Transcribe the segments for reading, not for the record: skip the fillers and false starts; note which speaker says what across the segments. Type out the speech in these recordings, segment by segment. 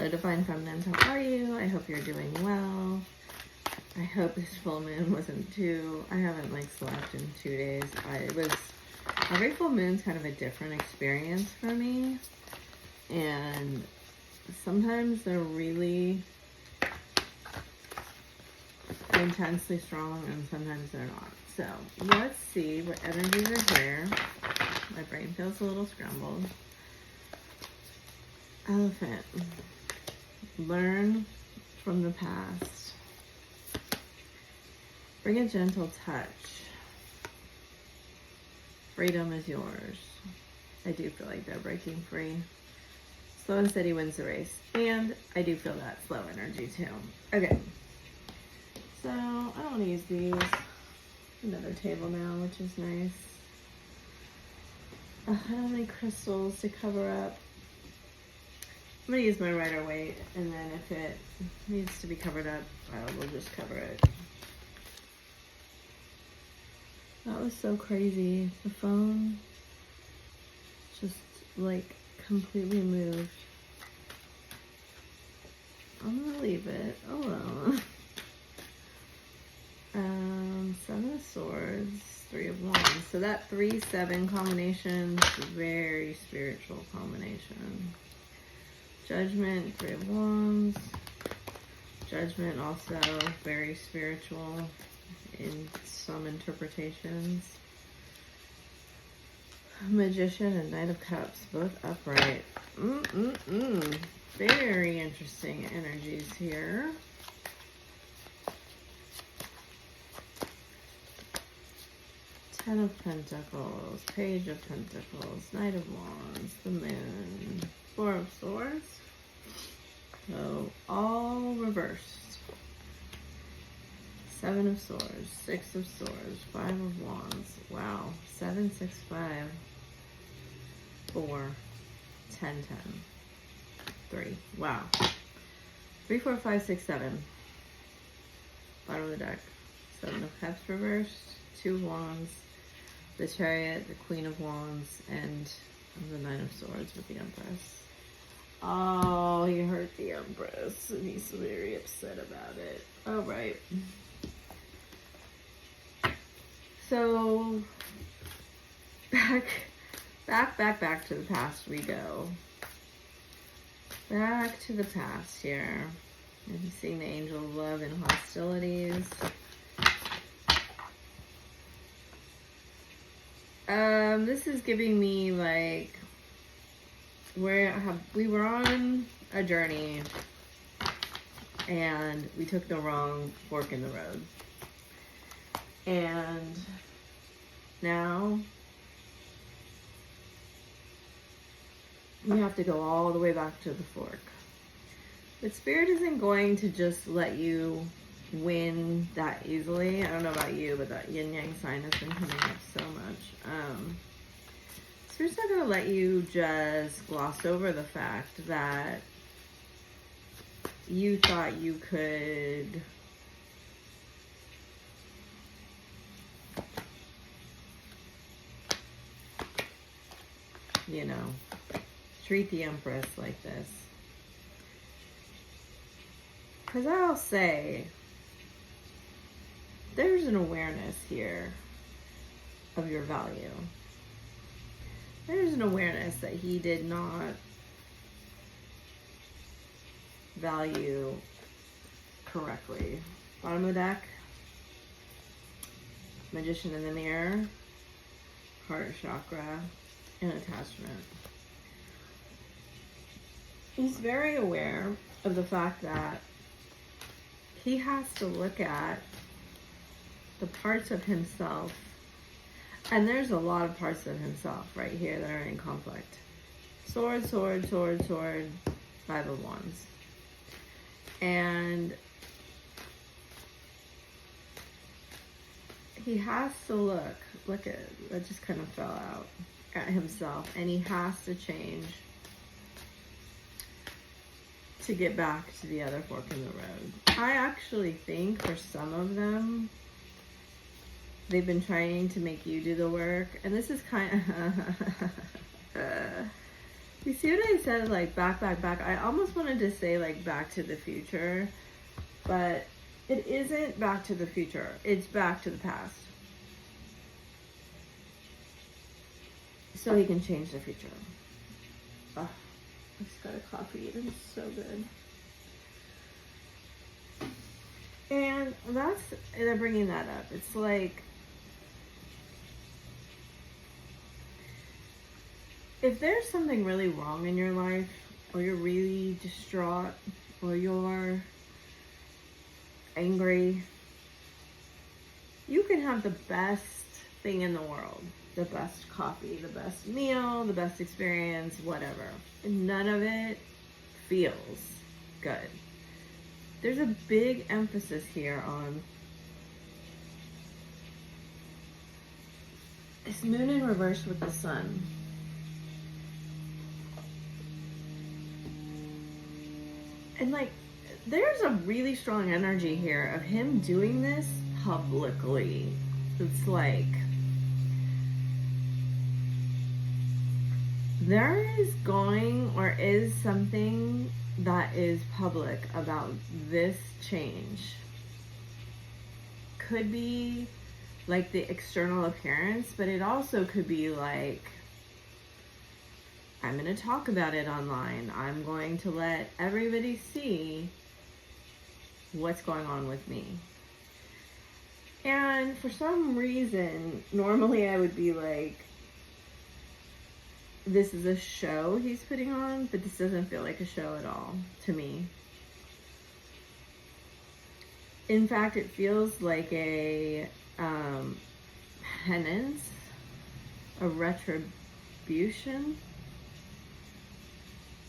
Speaker 1: So Divine Feminines, how are you? I hope you're doing well. I hope this full moon wasn't too... I haven't like slept in 2 days. Every full moon's kind of a different experience for me. And sometimes they're really intensely strong and sometimes they're not. So let's see what energies are here. My brain feels a little scrambled. Elephant. Learn from the past. Bring a gentle touch. Freedom is yours. I do feel like they're breaking free. Slow and steady wins the race. And I do feel that slow energy too. Okay. So I don't want to use these. Another table now, which is nice. I don't need crystals to cover up. I'm going to use my Rider-Waite, and then if it needs to be covered up, I will just cover it. That was so crazy. The phone just like completely moved. I'm going to leave it alone. 7 of Swords, 3 of Wands. So that 3-7 combination is a very spiritual combination. Judgment, 3 of Wands. Judgment also very spiritual in some interpretations. Magician and Knight of Cups, both upright. Very interesting energies here. Ten of Pentacles, Page of Pentacles, Knight of Wands, the Moon, 4 of Swords. So all reversed. 7 of Swords, 6 of Swords, 5 of Wands. Wow. 7, 6, 5, 4, 10, 10, 3. Wow. 3, 4, 5, 6, 7. Bottom of the deck. 7 of Cups reversed, 2 of Wands, the Chariot, the Queen of Wands, and the Nine of Swords with the Empress. Oh, he hurt the Empress, and he's very upset about it. All right. So, back to the past we go. Back to the past here. I'm seeing the Angel of Love in hostilities. This is giving me like we were on a journey and we took the wrong fork in the road. And now we have to go all the way back to the fork. But Spirit isn't going to just let you win that easily. I don't know about you, but that yin yang sign has been coming up so much. Spirit's not going to let you just gloss over the fact that you thought you could treat the Empress like this. Because I'll say, there's an awareness here of your value. There's an awareness that he did not value correctly. Bottom of the deck, Magician in the Mirror, Heart Chakra, and Attachment. He's very aware of the fact that he has to look at the parts of himself, and there's a lot of parts of himself right here that are in conflict. Sword, sword, sword, sword, 5 of Wands. And he has to look at, that just kind of fell out, at himself, and he has to change to get back to the other fork in the road. I actually think for some of them, they've been trying to make you do the work, and this is kind of You see what I said, like back. I almost wanted to say like Back to the Future, but it isn't Back to the Future. It's Back to the Past. So he can change the future. Oh, I just got a coffee. It's so good. And they're bringing that up. It's like, if there's something really wrong in your life, or you're really distraught, or you're angry, you can have the best thing in the world. The best coffee, the best meal, the best experience, whatever. And none of it feels good. There's a big emphasis here on this moon in reverse with the sun. And like, there's a really strong energy here of him doing this publicly. It's like, there is something that is public about this change. Could be like the external appearance, but it also could be like, I'm going to talk about it online. I'm going to let everybody see what's going on with me. And for some reason, normally I would be like, this is a show he's putting on, but this doesn't feel like a show at all to me. In fact, it feels like a penance, a retribution,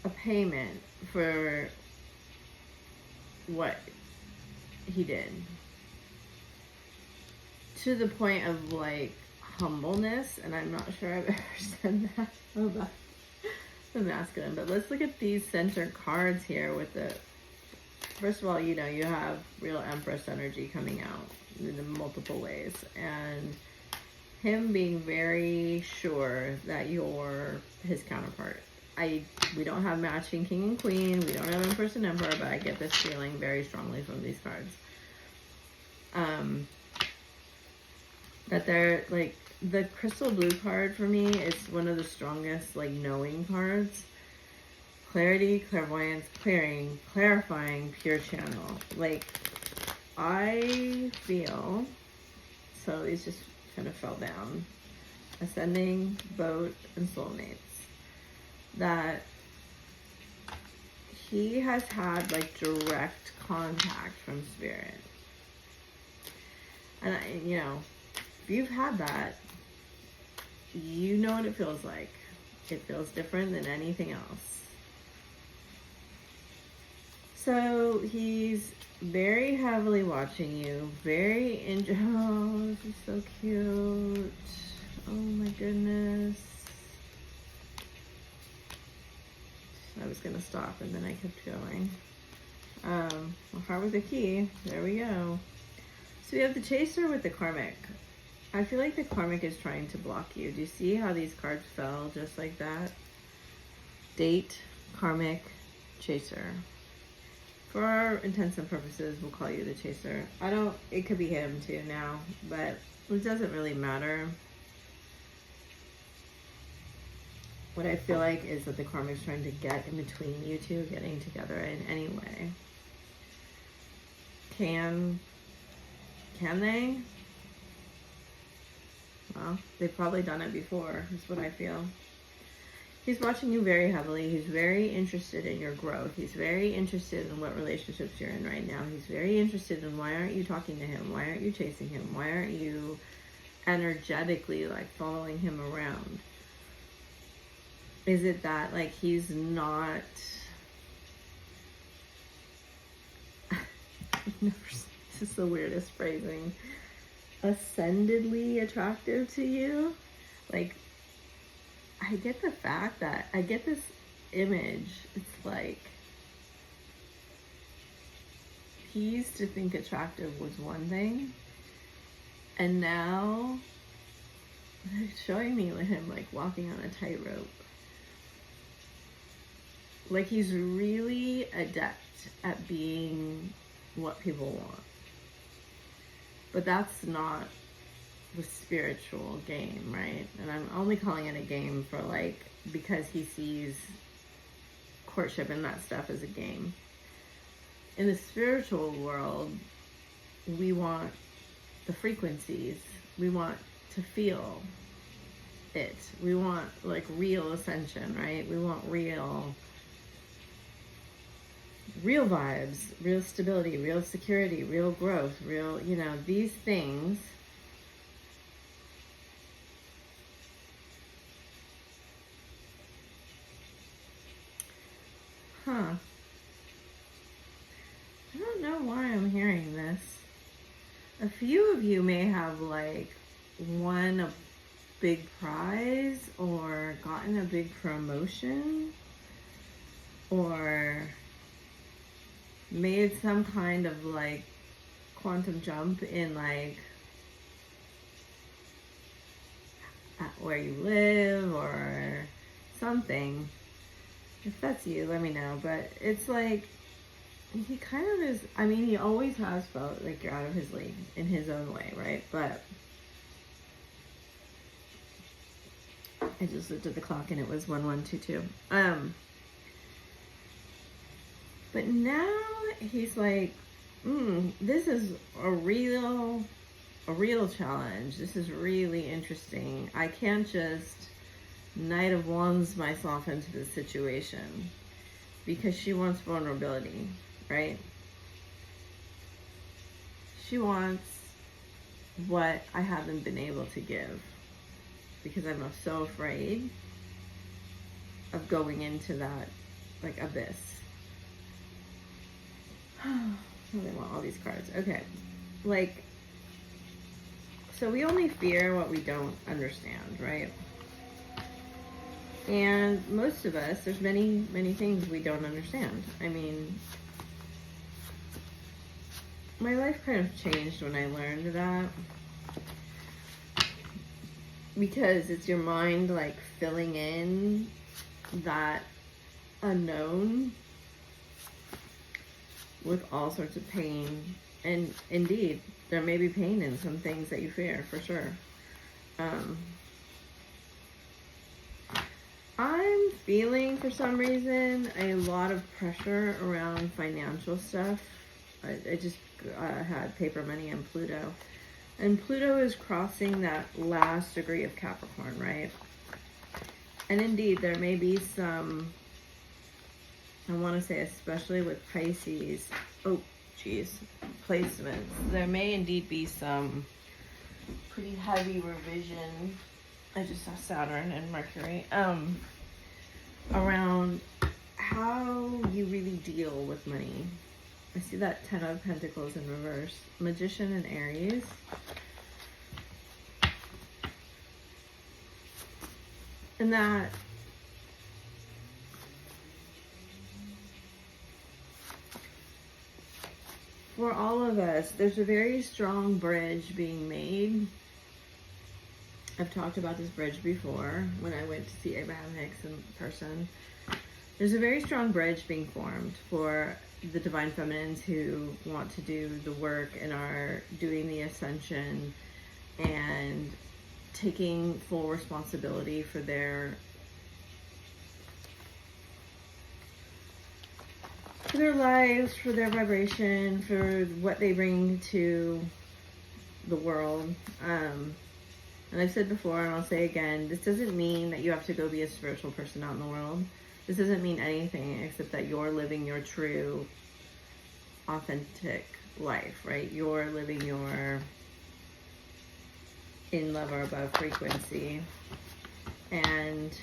Speaker 1: a payment for what he did. To the point of like humbleness, and I'm not sure I've ever said that about the masculine, but let's look at these center cards here with the, first of all, you know, you have real Empress energy coming out in multiple ways, and him being very sure that you're his counterpart. We don't have matching King and Queen, we don't have Empress and Emperor, but I get this feeling very strongly from these cards. That they're like, the crystal blue card for me is one of the strongest like knowing cards. Clarity, clairvoyance, clearing, clarifying, pure channel. Like, I feel, so these just kind of fell down. Ascending, boat, and soulmates. That he has had like direct contact from spirit. And you know, if you've had that, you know what it feels like. It feels different than anything else. So he's very heavily watching you, very oh, this is so cute. Oh my goodness. I was gonna stop and then I kept going. Well, heart with the key, there we go. So we have the chaser with the karmic. I feel like the karmic is trying to block you. Do you see how these cards fell just like that? Date, karmic, chaser. For our intents and purposes, we'll call you the chaser. It could be him too now, but it doesn't really matter. What I feel like is that the karmic's trying to get in between you two getting together in any way. Can they? Well, they've probably done it before, is what I feel. He's watching you very heavily. He's very interested in your growth. He's very interested in what relationships you're in right now. He's very interested in why aren't you talking to him? Why aren't you chasing him? Why aren't you energetically like following him around? Is it that like he's not... this is the weirdest phrasing. Ascendedly attractive to you? Like, I get the fact that I get this image. It's like he used to think attractive was one thing, and now they're showing me him like walking on a tightrope. Like, he's really adept at being what people want. But that's not the spiritual game, right? And I'm only calling it a game for, like, because he sees courtship and that stuff as a game. In the spiritual world, we want the frequencies. We want to feel it. We want, like, real ascension, right? We want real vibes, real stability, real security, real growth, real, you know, these things. Huh. I don't know why I'm hearing this. A few of you may have, like, won a big prize or gotten a big promotion or made some kind of, like, quantum jump in, like, where you live or something. If that's you, let me know. But it's like, he kind of is, I mean, he always has felt like you're out of his league in his own way, right? But I just looked at the clock and it was 1122. But now he's like, this is a real challenge. This is really interesting. I can't just Knight of Wands myself into this situation, because she wants vulnerability, right? She wants what I haven't been able to give, because I'm so afraid of going into that, like, abyss. Oh, they want all these cards. Okay. Like, so we only fear what we don't understand, right? And most of us, there's many, many things we don't understand. I mean, my life kind of changed when I learned that. Because it's your mind, like, filling in that unknown with all sorts of pain. And indeed, there may be pain in some things that you fear, for sure. I'm feeling, for some reason, a lot of pressure around financial stuff. I just had paper money and Pluto. And Pluto is crossing that last degree of Capricorn, right? And indeed, there may be some, I want to say especially with Pisces, placements. There may indeed be some pretty heavy revision. I just saw Saturn and Mercury, around how you really deal with money. I see that 10 of Pentacles in reverse. Magician and Aries. And that for all of us, there's a very strong bridge being made. I've talked about this bridge before when I went to see Abraham Hicks in person. There's a very strong bridge being formed for the divine feminines who want to do the work and are doing the ascension and taking full responsibility for their lives, for their vibration, for what they bring to the world. And I've said before, and I'll say again, this doesn't mean that you have to go be a spiritual person out in the world. This doesn't mean anything except that you're living your true, authentic life, right? You're living your in love or above frequency. And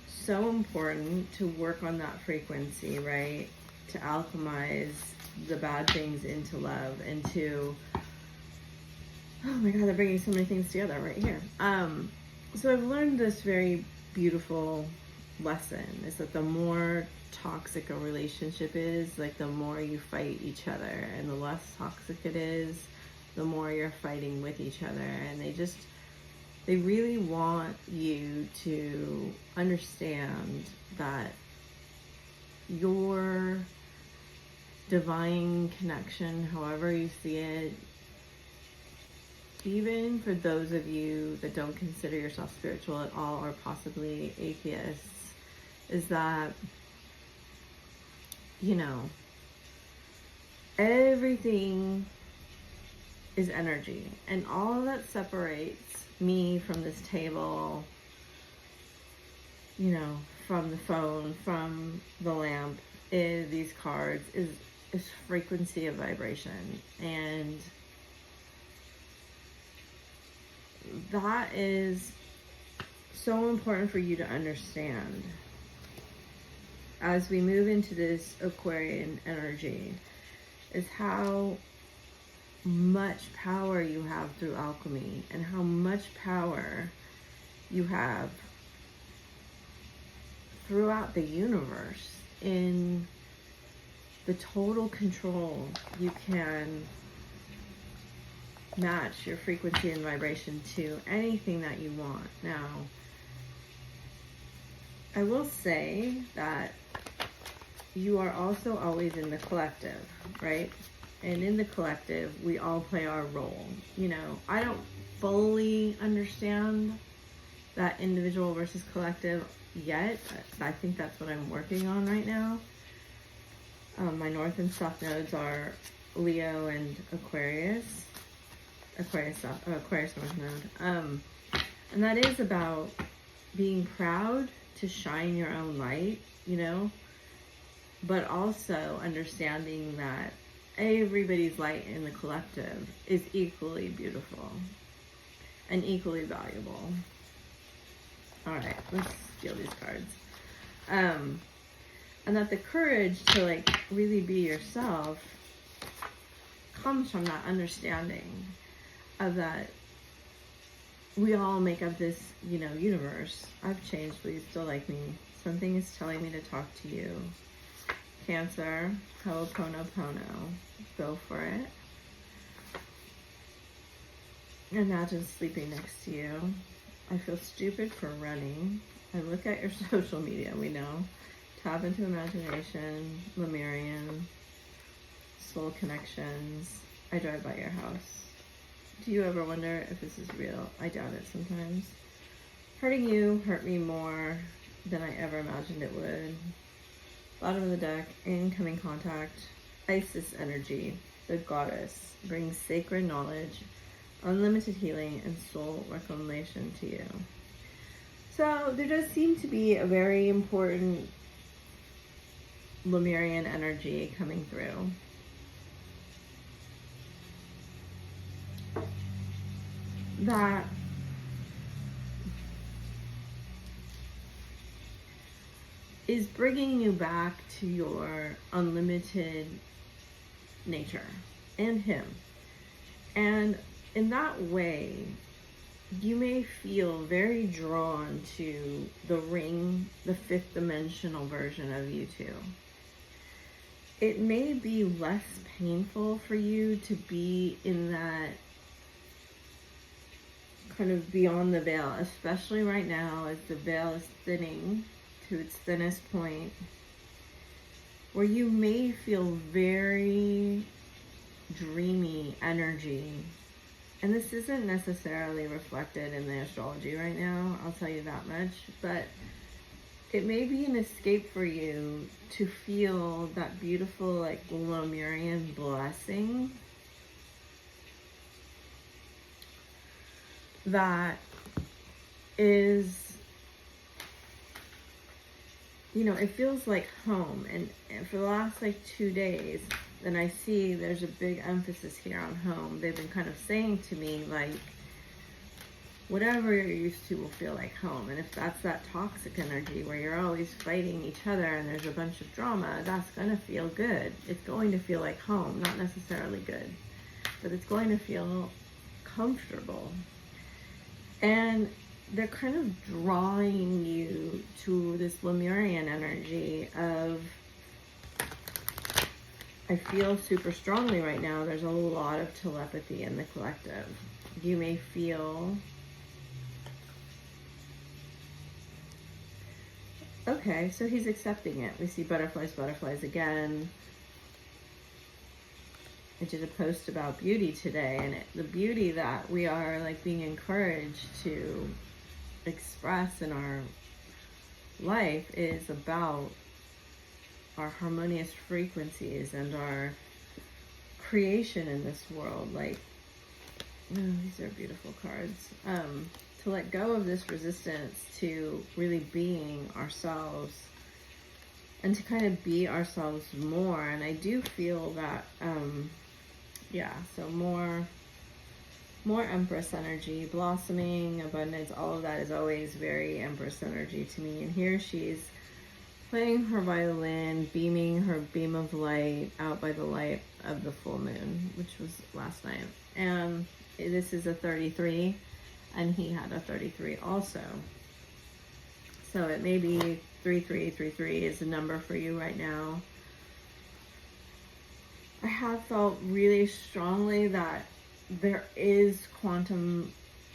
Speaker 1: so important to work on that frequency, right? To alchemize the bad things into love and to, oh my God, they're bringing so many things together right here. So I've learned this very beautiful lesson, is that the more toxic a relationship is, like, the more you fight each other, and the less toxic it is, the more you're fighting with each other. And they really want you to understand that your divine connection, however you see it, even for those of you that don't consider yourself spiritual at all or possibly atheists, is that, you know, everything is energy, and all that separates me from this table, you know, from the phone, from the lamp, is these cards, is frequency of vibration. And that is so important for you to understand as we move into this Aquarian energy, is how much power you have through alchemy, and how much power you have throughout the universe in the total control you can match your frequency and vibration to anything that you want. Now, I will say that you are also always in the collective, right? And in the collective, we all play our role. You know, I don't fully understand that individual versus collective yet. I think that's what I'm working on right now. My North and South nodes are Leo and Aquarius. Aquarius North node. And that is about being proud to shine your own light, you know, but also understanding that everybody's light in the collective is equally beautiful and equally valuable. All right, let's steal these cards. And that the courage to like really be yourself comes from that understanding of that we all make up this, you know, universe. I've changed, but you still like me. Something is telling me to talk to you. Cancer, Ho'oponopono. Go for it. Imagine sleeping next to you. I feel stupid for running. I look at your social media, we know. Tap into imagination, Lemurian, soul connections. I drive by your house. Do you ever wonder if this is real? I doubt it sometimes. Hurting you hurt me more than I ever imagined it would. Bottom of the deck, incoming contact. Isis energy, the goddess, brings sacred knowledge, unlimited healing, and soul reclamation to you. So there does seem to be a very important Lemurian energy coming through. That is bringing you back to your unlimited nature and him. And in that way, you may feel very drawn to the ring, the fifth dimensional version of you two. It may be less painful for you to be in that kind of beyond the veil, especially right now as the veil is thinning to its thinnest point, where you may feel very dreamy energy. And this isn't necessarily reflected in the astrology right now, I'll tell you that much, but it may be an escape for you to feel that beautiful, like, Lemurian blessing that is, you know, it feels like home. And for the last, like, 2 days, then I see there's a big emphasis here on home. They've been kind of saying to me, like, whatever you're used to will feel like home. And if that's that toxic energy where you're always fighting each other and there's a bunch of drama, that's going to feel good. It's going to feel like home, not necessarily good, but it's going to feel comfortable. And they're kind of drawing you to this Lemurian energy of, I feel super strongly right now, there's a lot of telepathy in the collective. You may feel Okay, so he's accepting it. We see butterflies, butterflies again. I did a post about beauty today, and the beauty that we are like being encouraged to express in our life is about our harmonious frequencies and our creation in this world. Like, oh, these are beautiful cards. To let go of this resistance to really being ourselves and to kind of be ourselves more. And I do feel that, yeah, so more Empress energy, blossoming, abundance, all of that is always very Empress energy to me. And here she's playing her violin, beaming her beam of light out by the light of the full moon, which was last night. And this is a 33, and he had a 33 also. So it may be 3333 is the number for you right now. I have felt really strongly that there is quantum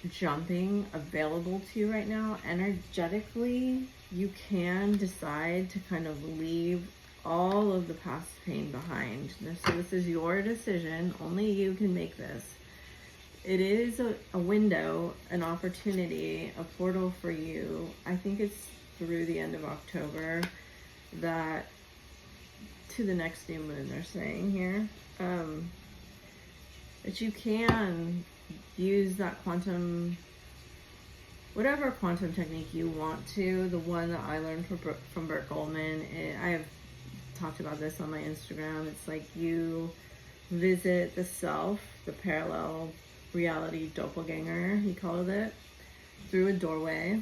Speaker 1: jumping available to you right now. Energetically, you can decide to kind of leave all of the past pain behind. So this is your decision. Only you can make this. It is a window, an opportunity, a portal for you. I think it's through the end of October, that to the next new moon, they're saying here, that you can use that quantum, whatever quantum technique you want to. The one that I learned from Bert Goldman, I have talked about this on my Instagram. It's like you visit the self, the parallel reality doppelganger, he called it, through a doorway,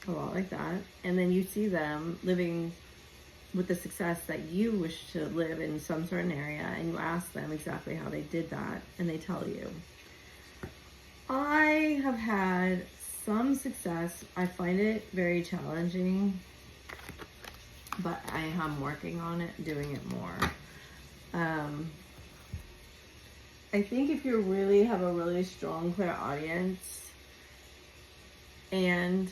Speaker 1: a lot like that, and then you see them living with the success that you wish to live in some certain area, and you ask them exactly how they did that, and they tell you. I have had some success. I find it very challenging, but I am working on it, doing it more. I think if you really have a really strong clairaudience and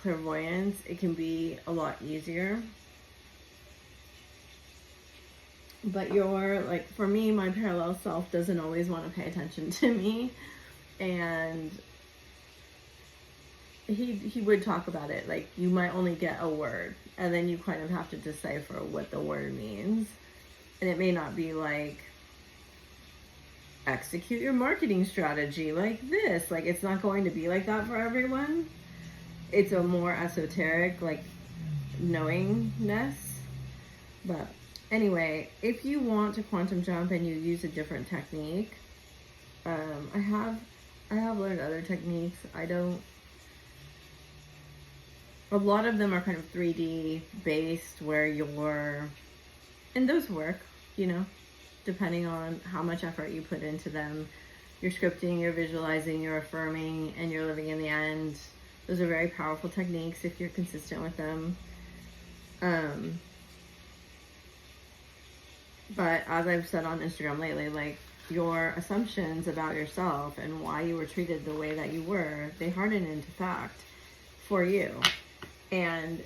Speaker 1: clairvoyance, it can be a lot easier. But like, for me, my parallel self doesn't always want to pay attention to me. And he would talk about it. Like, you might only get a word, and then you kind of have to decipher what the word means. And it may not be like, execute your marketing strategy like this. Like, it's not going to be like that for everyone. It's a more esoteric, like, knowingness. But anyway, if you want to quantum jump and you use a different technique, I have learned other techniques. A lot of them are kind of 3D based, where and those work, depending on how much effort you put into them. You're scripting, you're visualizing, you're affirming, and you're living in the end. Those are very powerful techniques if you're consistent with them. But as I've said on Instagram lately, like, your assumptions about yourself and why you were treated the way that you were, they harden into fact for you. And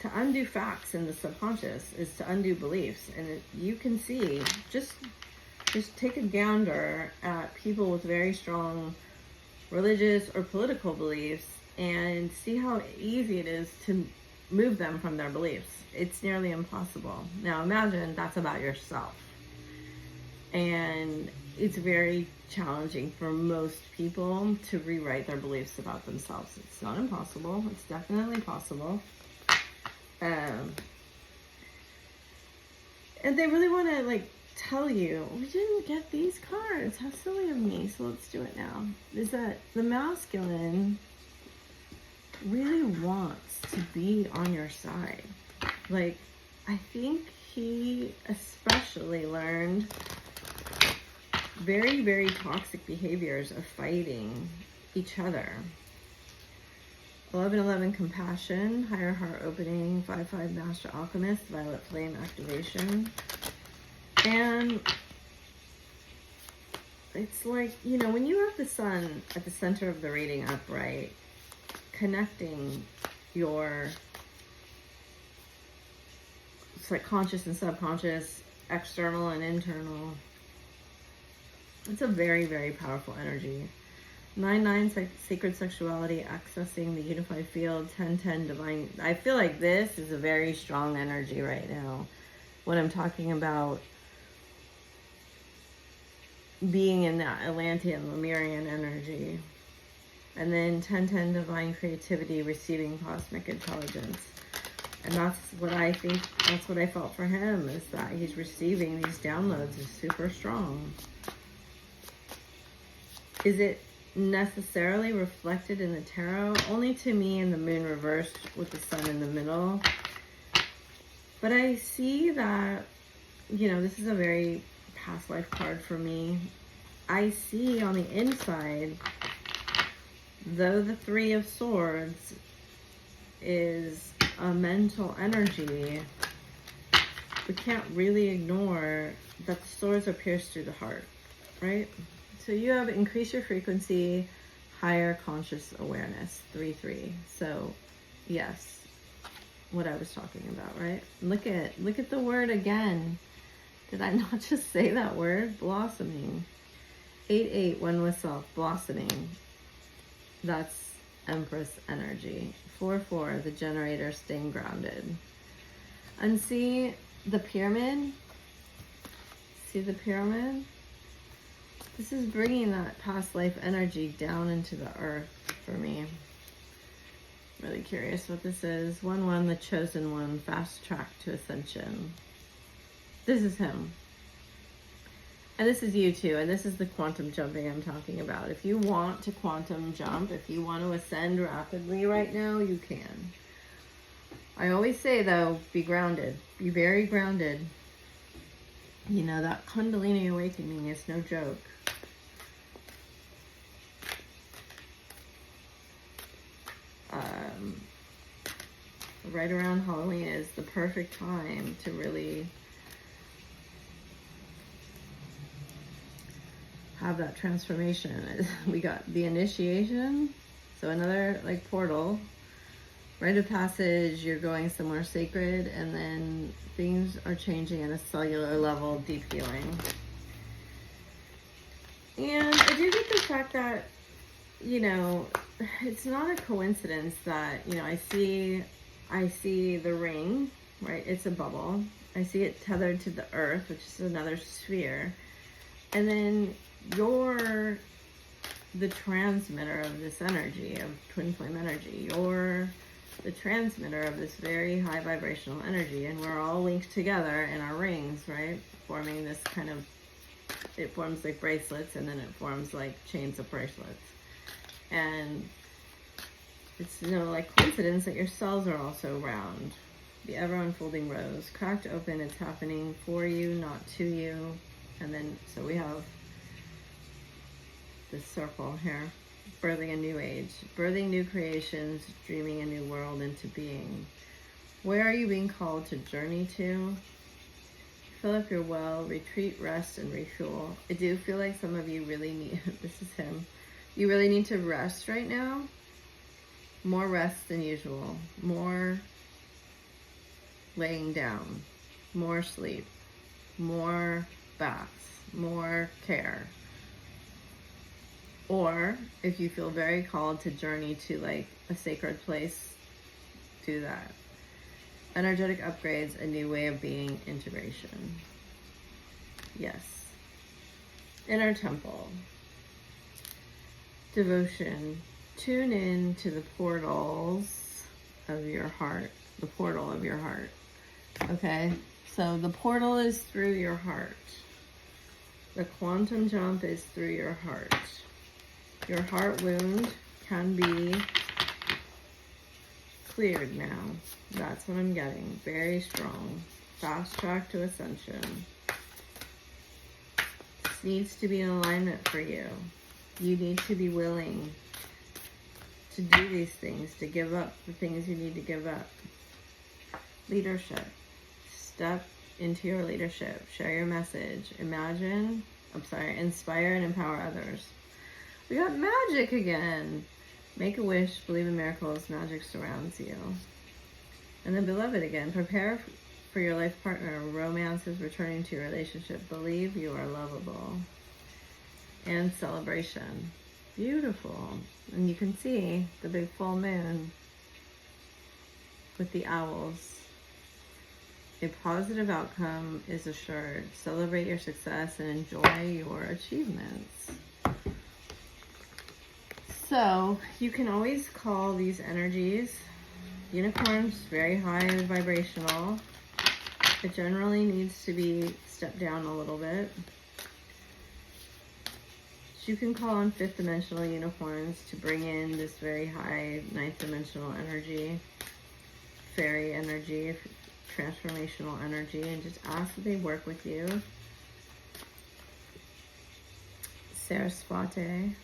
Speaker 1: to undo facts in the subconscious is to undo beliefs. And you can see, just take a gander at people with very strong religious or political beliefs and see how easy it is to move them from their beliefs. It's nearly impossible. Now imagine that's about yourself. And it's very challenging for most people to rewrite their beliefs about themselves. It's not impossible. It's definitely possible. And they really want to, like, tell you, we didn't get these cards. How silly of me. So let's do it now. Is that the masculine really wants to be on your side. Like, I think he especially learned very, very toxic behaviors of fighting each other. 1111 compassion, higher heart opening, 5-5 master alchemist, violet flame activation. And it's like, when you have the sun at the center of the reading upright, connecting your conscious and subconscious, external and internal. It's a very, very powerful energy. 9-9, sacred sexuality, accessing the unified field. 10-10, divine. I feel like this is a very strong energy right now. When I'm talking about being in that Atlantean, Lemurian energy. And then 10-10, divine creativity, receiving cosmic intelligence. And that's what I think, that's what I felt for him, is that he's receiving these downloads is super strong. Is it necessarily reflected in the tarot? Only to me in the moon reversed with the sun in the middle. But I see that, you know, this is a very past life card for me. I see on the inside, though the Three of Swords is a mental energy, we can't really ignore that the swords are pierced through the heart, right? So you have increased your frequency, higher conscious awareness, 3-3. So yes, what I was talking about, right? Look at the word again. Did I not just say that word? Blossoming. 8-8, one with self, blossoming. That's Empress energy. 4-4, the generator, staying grounded. And see the pyramid? See the pyramid? This is bringing that past life energy down into the earth for me. Really curious what this is. 1-1, the chosen one, fast track to ascension. This is him. And this is you too. And this is the quantum jumping I'm talking about. If you want to quantum jump, if you want to ascend rapidly right now, you can. I always say though, be grounded. Be very grounded. You know, that Kundalini awakening is no joke. Right around Halloween is the perfect time to really have that transformation. We got the initiation, so another like portal, rite of passage, you're going somewhere sacred, and then things are changing at a cellular level, deep healing. And I do get the fact that, you know, it's not a coincidence that, you know, I see the ring, right? It's a bubble. I see it tethered to the earth, which is another sphere. And then you're the transmitter of this energy, of twin flame energy. You're the transmitter of this very high vibrational energy. And we're all linked together in our rings, right? Forming this kind of, it forms like bracelets, and then it forms like chains of bracelets. And it's no like coincidence that your cells are also round. The ever unfolding rose, cracked open, it's happening for you, not to you. And then, so we have this circle here, birthing a new age, birthing new creations, dreaming a new world into being. Where are you being called to journey to? Fill up your well, retreat, rest, and refuel. I do feel like some of you really need, this is him, you really need to rest right now. More rest than usual, more laying down, more sleep, more baths, more care. Or if you feel very called to journey to like a sacred place, do that. Energetic upgrades, a new way of being, integration. Yes. Inner temple. Devotion. Tune in to the portals of your heart. The portal of your heart. Okay? So the portal is through your heart. The quantum jump is through your heart. Your heart wound can be cleared now. That's what I'm getting. Very strong. Fast track to ascension. This needs to be in alignment for you. You need to be willing to do these things, to give up the things you need to give up. Leadership. Step into your leadership. Share your message. Inspire and empower others. We got magic again. Make a wish, believe in miracles, magic surrounds you. And then beloved again, prepare for your life partner. Romance is returning to your relationship. Believe you are lovable. And celebration. Beautiful. And you can see the big full moon with the owls. A positive outcome is assured. Celebrate your success and enjoy your achievements. So you can always call these energies. Unicorns, very high vibrational. It generally needs to be stepped down a little bit. So you can call on 5th dimensional unicorns to bring in this very high 9th dimensional energy, fairy energy, transformational energy, and just ask that they work with you. Saraswati,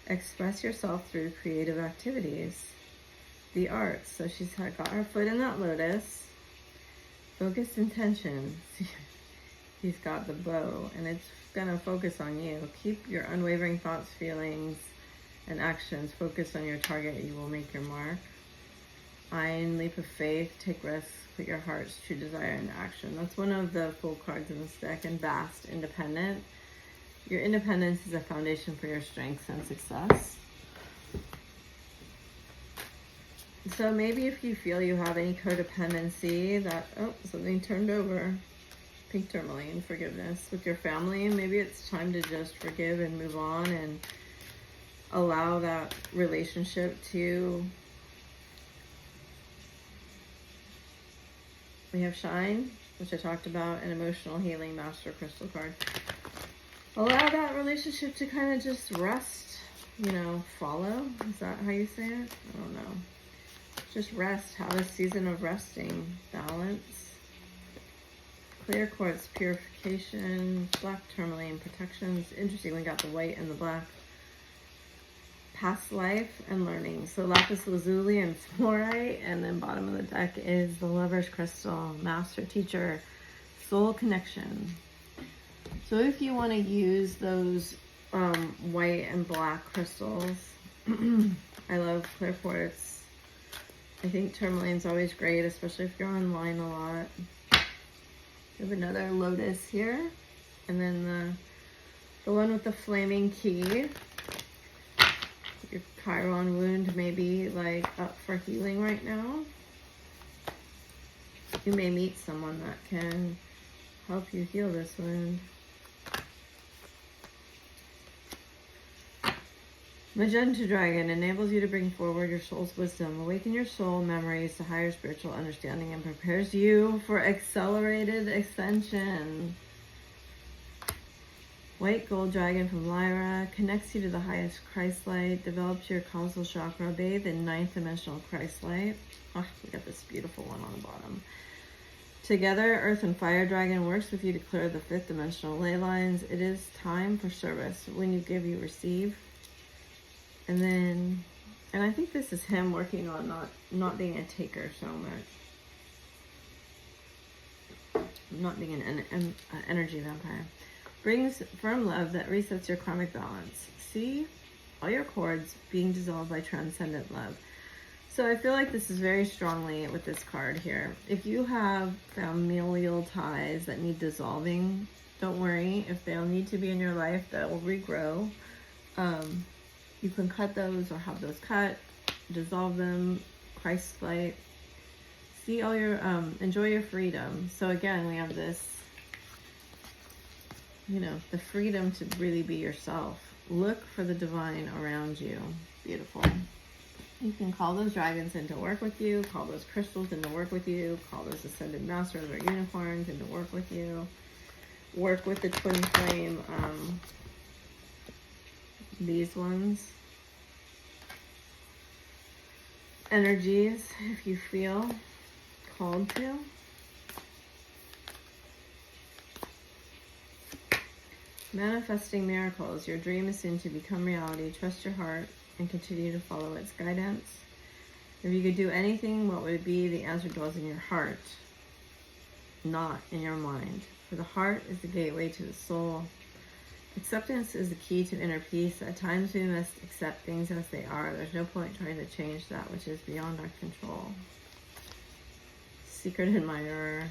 Speaker 1: express yourself through creative activities. The arts, so she's got her foot in that lotus. Focused intention. He's got the bow, and it's gonna focus on you. Keep your unwavering thoughts, feelings, and actions focused on your target. You will make your mark. Ein, leap of faith, take risks, put your heart's true desire into action. That's one of the full cards in this deck. And vast, independent. Your independence is a foundation for your strengths and success. So maybe if you feel you have any codependency that, oh, something turned over. Pink tourmaline, forgiveness with your family. Maybe it's time to just forgive and move on and allow that relationship to... We have Shine, which I talked about, an emotional healing master crystal card. Allow that relationship to kind of just rest, you know, follow. Is that how you say it? I don't know. Just rest. Have a season of resting. Balance. Clear quartz, purification. Black tourmaline, protections. Interesting, we got the white and the black. Past life and learning. So lapis lazuli and fluorite, and then bottom of the deck is the lover's crystal, master teacher, soul connection. So if you want to use those white and black crystals, I love clear quartz. I think tourmaline's always great, especially if you're online a lot. We have another lotus here, and then the one with the flaming key. Your Chiron wound may be like up for healing right now. You may meet someone that can help you heal this wound. Magenta Dragon enables you to bring forward your soul's wisdom, awaken your soul memories to higher spiritual understanding, and prepares you for accelerated ascension. White Gold Dragon from Lyra connects you to the highest Christ light, develops your causal chakra, bathe in 9th dimensional Christ light. Oh, we got this beautiful one on the bottom. Together, Earth and Fire Dragon works with you to clear the 5th dimensional ley lines. It is time for service. When you give, you receive. And I think this is him working on not being a taker so much. Not being an energy vampire. Brings firm love that resets your karmic balance. See all your cords being dissolved by transcendent love. So I feel like this is very strongly with this card here. If you have familial ties that need dissolving, don't worry. If they'll need to be in your life, that will regrow. You can cut those or have those cut, dissolve them, Christ light. See all your, enjoy your freedom. So again, we have this, you know, the freedom to really be yourself. Look for the divine around you. Beautiful. You can call those dragons in to work with you, call those crystals in to work with you, call those ascended masters or unicorns in to work with you. Work with the twin flame, these ones. Energies, if you feel called to. Manifesting miracles. Your dream is soon to become reality. Trust your heart and continue to follow its guidance. If you could do anything, what would it be? The answer dwells in your heart, not in your mind. For the heart is the gateway to the soul. Acceptance is the key to inner peace. At times we must accept things as they are. There's no point trying to change that which is beyond our control. Secret admirer.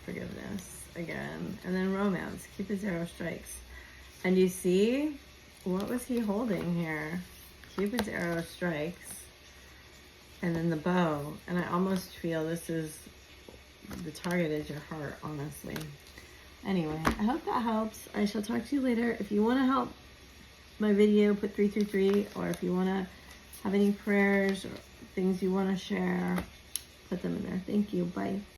Speaker 1: Forgiveness again. And then romance. Cupid's arrow strikes. And you see, what was he holding here? Cupid's arrow strikes. And then the bow. And I almost feel this is, the target is your heart, honestly. Anyway, I hope that helps. I shall talk to you later. If you want to help my video, put 333. Or if you want to have any prayers or things you want to share, put them in there. Thank you. Bye.